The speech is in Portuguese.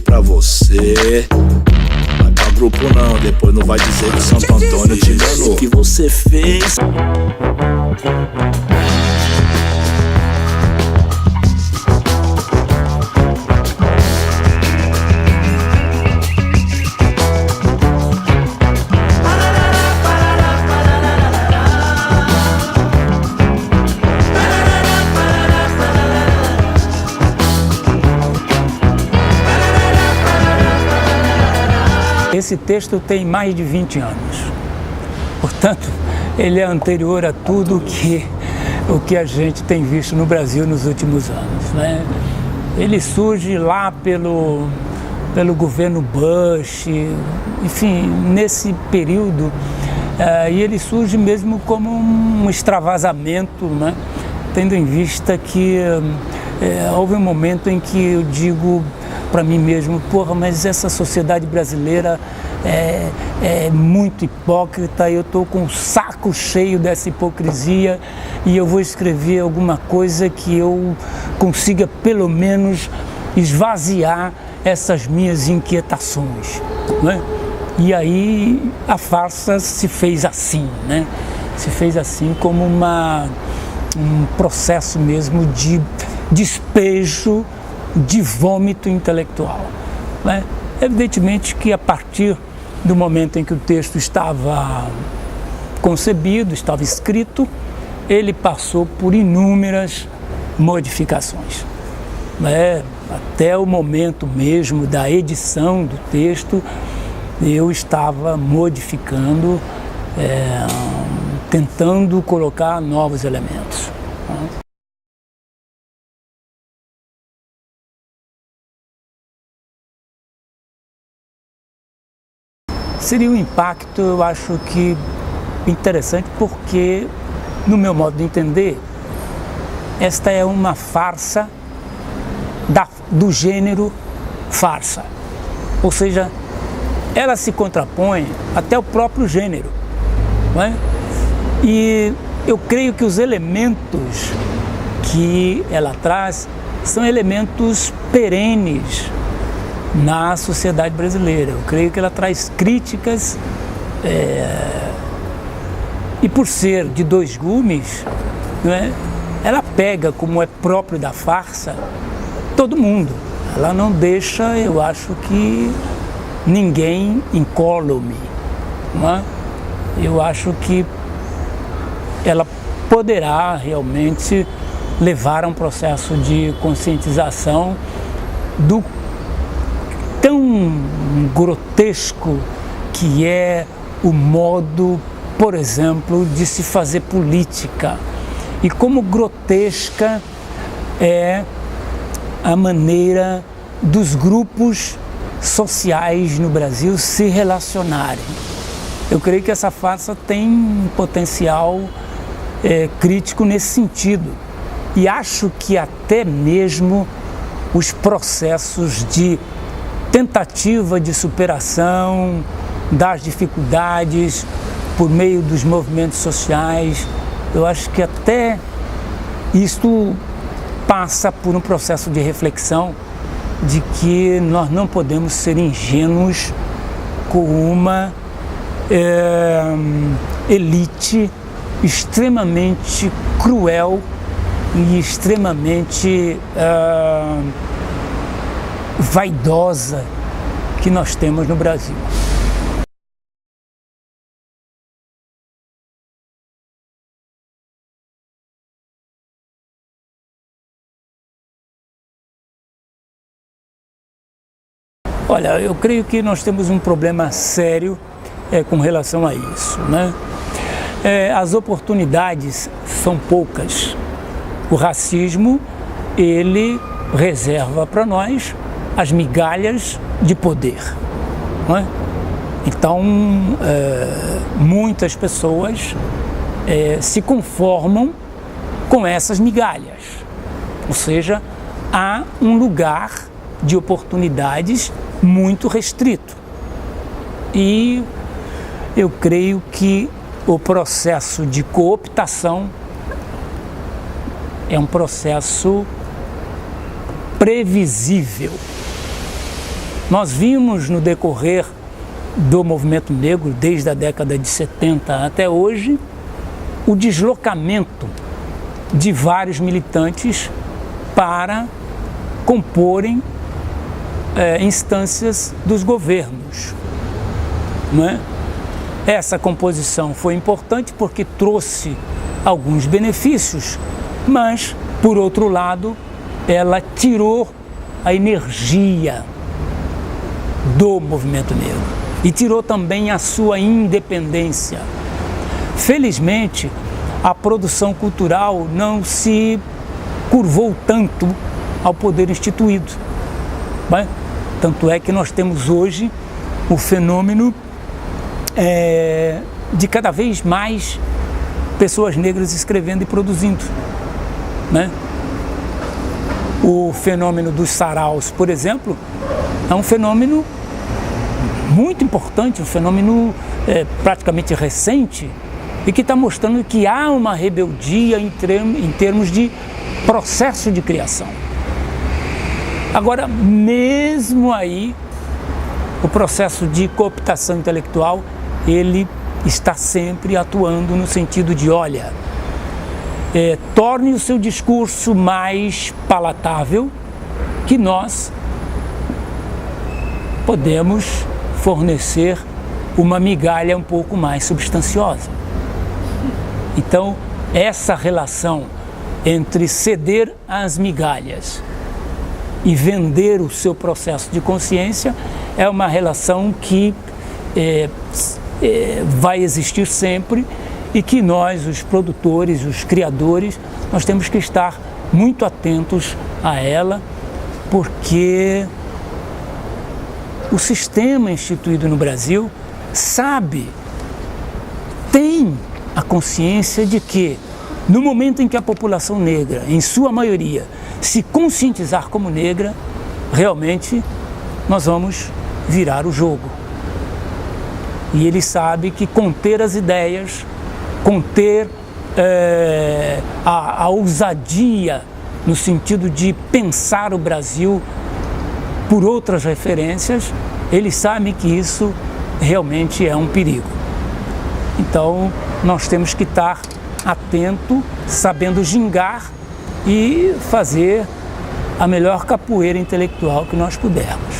pra você. Vai pra grupo não, depois não vai dizer que Santo Antônio te enganou. O que você fez? Esse texto tem mais de 20 anos, portanto, ele é anterior a tudo o que a gente tem visto no Brasil nos últimos anos, né? Ele surge lá pelo governo Bush, enfim, nesse período, e ele surge mesmo como um extravasamento, né? Tendo em vista que houve um momento em que eu digo para mim mesmo, porra, mas essa sociedade brasileira é muito hipócrita, eu estou com o saco cheio dessa hipocrisia e eu vou escrever alguma coisa que eu consiga pelo menos esvaziar essas minhas inquietações, né? E aí a farsa se fez assim, né? Se fez assim como um processo mesmo de despejo, de vômito intelectual, né? Evidentemente que a partir do momento em que o texto estava concebido, estava escrito, ele passou por inúmeras modificações, né? Até o momento mesmo da edição do texto, eu estava modificando, tentando colocar novos elementos, né? Seria um impacto, eu acho que interessante, porque, no meu modo de entender, esta é uma farsa do gênero farsa. Ou seja, ela se contrapõe até o próprio gênero, não é? E eu creio que os elementos que ela traz são elementos perenes na sociedade brasileira. Eu creio que ela traz críticas e por ser de dois gumes, não é? Ela pega, como é próprio da farsa, todo mundo. Ela não deixa, eu acho que, ninguém incólume, não é? Eu acho que ela poderá realmente levar a um processo de conscientização do tão grotesco que é o modo, por exemplo, de se fazer política, e como grotesca é a maneira dos grupos sociais no Brasil se relacionarem. Eu creio que essa farsa tem um potencial crítico nesse sentido, e acho que até mesmo os processos de tentativa de superação das dificuldades por meio dos movimentos sociais, eu acho que até isto passa por um processo de reflexão de que nós não podemos ser ingênuos com uma elite extremamente cruel e extremamente vaidosa que nós temos no Brasil. Olha, eu creio que nós temos um problema sério com relação a isso, né? As oportunidades são poucas. O racismo, ele reserva para nós as migalhas de poder, não é? Então, muitas pessoas se conformam com essas migalhas, ou seja, há um lugar de oportunidades muito restrito. E eu creio que o processo de cooptação é um processo previsível. Nós vimos no decorrer do movimento negro, desde a década de 70 até hoje, o deslocamento de vários militantes para comporem instâncias dos governos, não é? Essa composição foi importante porque trouxe alguns benefícios, mas, por outro lado, ela tirou a energia do movimento negro e tirou também a sua independência. Felizmente, a produção cultural não se curvou tanto ao poder instituído. Bem, tanto é que nós temos hoje o fenômeno de cada vez mais pessoas negras escrevendo e produzindo, né? O fenômeno dos saraus, por exemplo, é um fenômeno muito importante, um fenômeno praticamente recente e que está mostrando que há uma rebeldia em termos de processo de criação. Agora, mesmo aí, o processo de cooptação intelectual, ele está sempre atuando no sentido de, olha, torne o seu discurso mais palatável, que nós podemos fornecer uma migalha um pouco mais substanciosa. Então, essa relação entre ceder às migalhas e vender o seu processo de consciência é uma relação que vai existir sempre e que nós, os produtores, os criadores, nós temos que estar muito atentos a ela, porque o sistema instituído no Brasil tem a consciência de que no momento em que a população negra, em sua maioria, se conscientizar como negra, realmente nós vamos virar o jogo. E ele sabe que conter as ideias, conter a ousadia no sentido de pensar o Brasil por outras referências, ele sabe que isso realmente é um perigo. Então, nós temos que estar atento, sabendo gingar e fazer a melhor capoeira intelectual que nós pudermos.